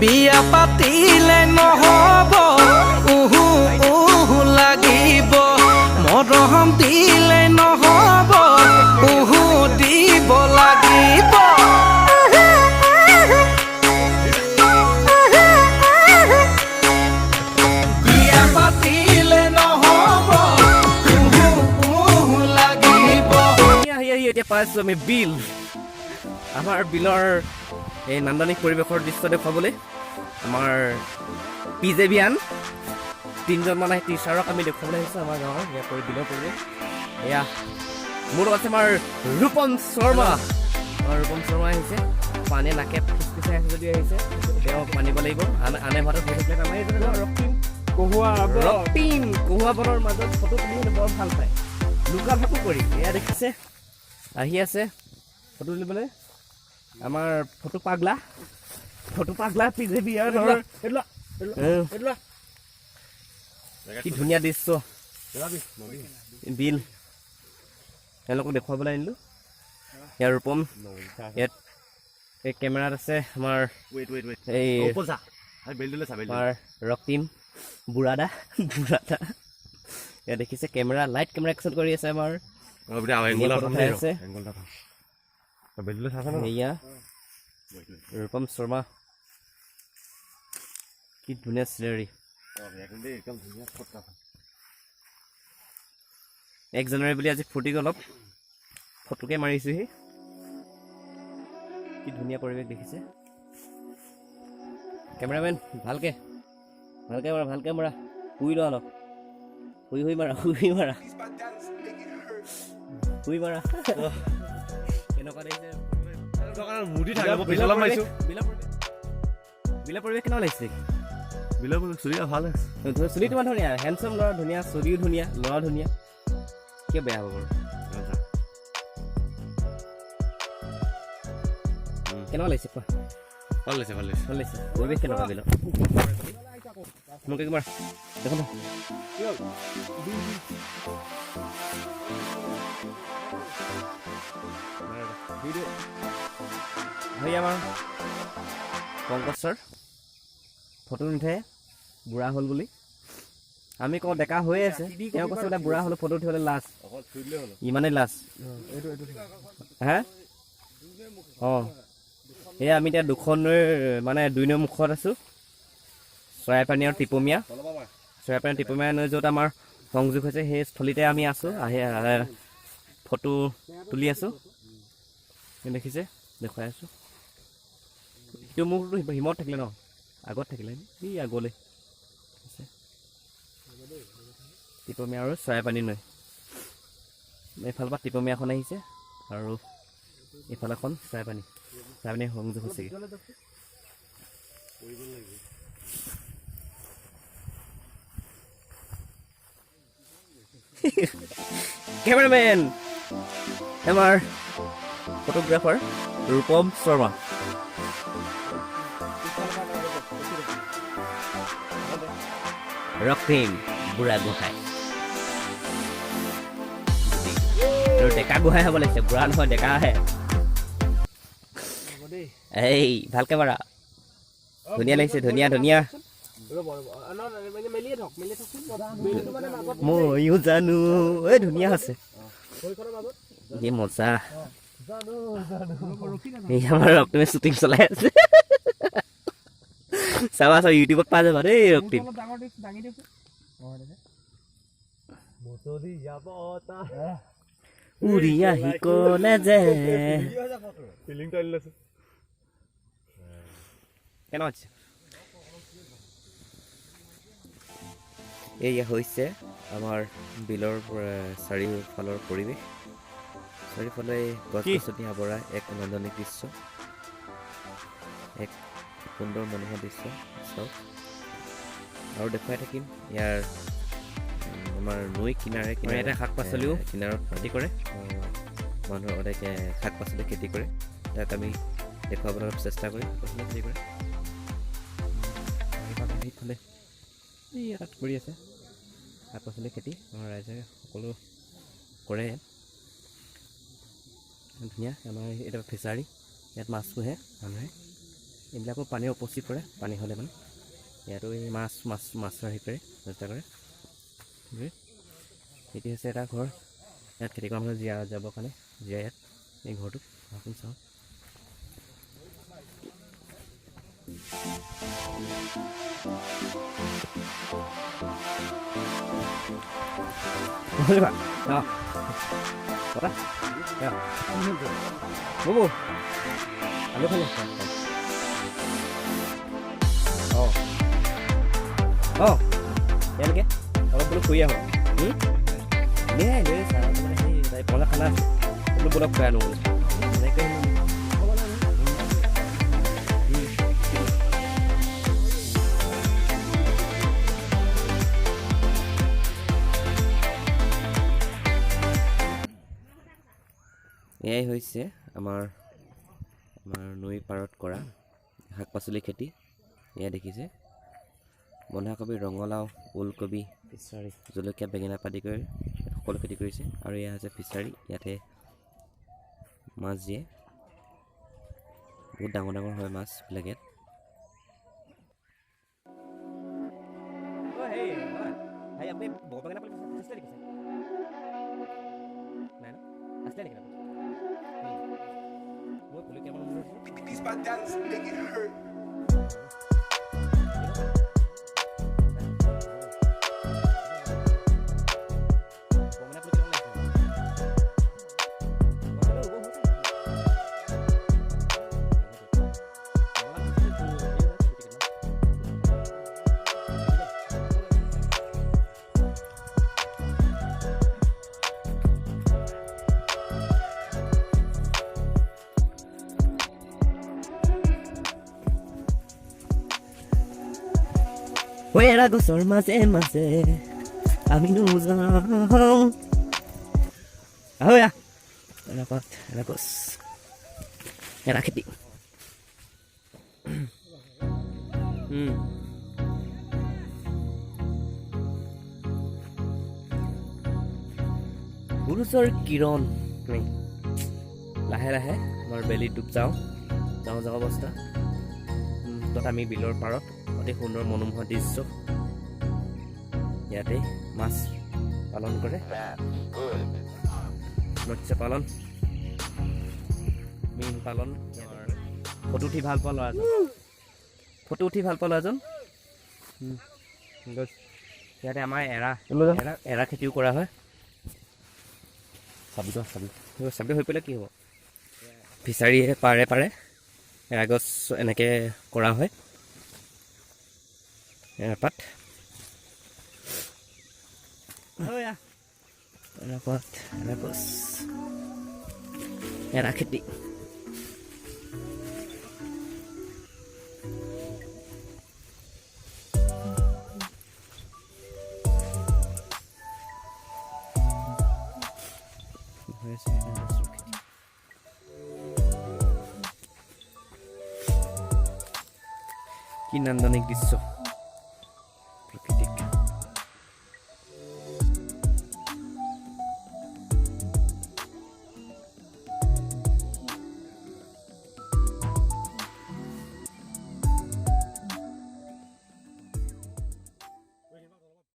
বিয়া পাতিলে নহব উহু উহু লাগিব মৰম দিলে নহব উহু দিব লাগিব বিয়া পাতিলে নহব উহু উহু লাগিব এতিয়া পাইছো আমি বিল আমাৰ বিলৰ এই নান্দনিক পৰিৱেশৰ দৃশ্য দেখুৱাবলৈ আমাৰ পিজেভিয়ান তিনিজনমান টিচাৰক আমি দেখুৱাবলৈ আহিছোঁ আমাৰ গাঁৱৰ ইয়াৰ বিলৰ পৰিৱেশ এয়া মোৰ লগত আছে আমাৰ ৰূপম শৰ্মা আহিছে পানীয়ে নাকে ফুচফুচাই আছে যদিও আহিছে তেওঁ মানিব লাগিব আনে ভাতত হৈ থাকিলে আমাৰ ৰক্তিম কহুৱা বনৰ মাজত ফটো তুলিবলৈ বৰ ভাল পায় লুকা ভাকু কৰি এয়া দেখিছে আহি আছে ফটো তুলিবলৈ আমাৰ ফটো পাগলা পিজেভিয়ানৰ কি ধুনীয়া দৃশ্য বিল তেওঁলোকক দেখুৱাবলৈ আনিলোঁ ইয়াৰ ৰূপম ইয়াত এই কেমেৰাত আছে আমাৰ এই আমাৰ ৰক্তিম বুঢ়াদা ইয়াত দেখিছে লাইট কেমেৰা একশ্যন কৰি আছে আমাৰ আছে এয়া ৰূপম শৰ্মা কি ধুনীয়া চিনাৰী 1 জানুৱাৰী বুলি আজি ফূৰ্তি অলপ ফটোকে মাৰিছোহি কি ধুনীয়া পৰিৱেশ দেখিছে কেমেৰামেন ভালকে মৰা শুই লোৱা অলপ শুই মাৰা কেনেকুৱা দেখিছে বিলৰ পৰিৱেশ কেনেকুৱা লাগিছে চুলি তোমাৰ ধুনীয়া হেণ্ডচাম ল'ৰা ধুনীয়া চুলিও ধুনীয়া ল'ৰা ধুনীয়া কিয় বেয়া হ'ব বাৰু কেনেকুৱা লাগিছে কোৱা ভাল লাগিছে পৰিৱেশ কেনেকুৱা বিলৰ মোক একবাৰ দেখোন আমাৰ পংকজ ছাৰ ফটো নুঠে বুঢ়া হ'ল বুলি আমি কওঁ ডেকা হৈ আছে তেওঁ কৈছে বোলে বুঢ়া হ'লে ফটো উঠিবলৈ লাজ ইমানেই লাজ হে অঁ এয়া আমি এতিয়া 2 নৈৰ মানে 2 নৈৰ মুখত আছোঁ চৰাইপানী আৰু টিপমীয়া নৈ য'ত আমাৰ সংযোগ হৈছে সেই স্থলীতে আমি আছোঁ ফটো তুলি আছোঁ দেখিছে দেখুৱাই আছোঁ সেইটো মোৰতো হিমত থাকিলে ন আগত থাকিলে ই আগলৈ টিপমীয়া আৰু চৰাইপানী নৈ এইফালৰ পৰা টিপমীয়াখন আহিছে আৰু এইফালে এখন চৰাইপানী সংযোগ হৈছেগৈ কেমেৰামেন আমাৰ ফটোগ্ৰাফাৰ ৰূপম শৰ্মা ৰক্তিম বুঢ়া গোহাঁই ডেকা গোহাঁই হ'ব লাগিছে বুঢ়া নহয় ডেকা আহে এই ভালকে মাৰা ধুনীয়া লাগিছে ধুনীয়া ময়ো জানো এই ধুনীয়া আছে কি মজা এই আমাৰ ৰক্তিমে শ্বুটিং চলাই আছে চাবা ইউটিউবত পাই যাবা দেই ৰক্তিম উৰি আহি কলে যে কেনে আছে এয়া হৈছে আমাৰ বিলৰ চাৰিওফালৰ পৰিৱেশ চাৰিওফালে গছ গছনি আৱৰা এক নান্দনিক দৃশ্য এক সুন্দৰ মনোহৰ দৃশ্য চাওক আৰু দেখুৱাই থাকিম ইয়াৰ আমাৰ নৈ কিনাৰে এটা শাক পাচলিও কিনাৰত খেতি কৰে মানুহৰ সদায় শাক পাচলি খেতি কৰে তাক আমি দেখুৱাবলৈ অলপ চেষ্টা কৰিম খেতি কৰে সেইফালে ইয়াত কৰি আছে শাক পাচলি খেতি আমাৰ ৰাইজে সকলো কৰে ধুনীয়া আমাৰ এটা ফিচাৰী ইয়াত মাছ পোহে মানুহে এইবিলাকো পানী উপস্থিত কৰে পানী হ'লে মানে ইয়াতো এই মাছ আহি কৰে ব্যৱস্থা কৰে এইটো হৈছে এটা ঘৰ ইয়াত খেতি কৰা মানুহে জীয়া যাবৰ কাৰণে জীয়া ইয়াত এই ঘৰটো আপুনি চাওঁ আলু খালি এনেকৈ অলপ বোলো ফুৰি আহোঁ সেই পলা খানা আছে বোলো বলক খুৱাই আনো বোলো এনেকৈ এয়াই হৈছে আমাৰ নৈ পাৰত কৰা শাক পাচলি খেতি এয়া দেখিছে বন্ধাকবি ৰঙালাও ওলকবি ফিচাৰী জলকীয়া বেঙেনা পাতি কৰি সকলো খেতি কৰিছে আৰু এয়া হৈছে ফিচাৰী ইয়াতে মাছ দিয়ে বহুত ডাঙৰ ডাঙৰ হয় মাছবিলাক ইয়াত These my dance make it hurt. Fuera gozar más আমি যাওঁ ahora la cosa era খেতি পুৰুষৰ কিৰণ লাহে লাহে আমাৰ বেলি ডুব যাওঁ অৱস্থা তাত আমি বিলৰ পাৰত অতি সুন্দৰ মনোমোহা দৃশ্য ইয়াতে মাছ পালন কৰে মৎস্য পালন মীন পালন ফটো উঠি ভাল পোৱা ল'ৰাজন ইয়াতে আমাৰ এৰা খেতিও কৰা হয় চাবি হৈ পেলাই কি হ'ব ফিচাৰীয়ে পাৰে এৰা গছ এনেকৈ কৰা হয় এৰাপাত এৰা খেতি কি নান্দনিক দৃশ্য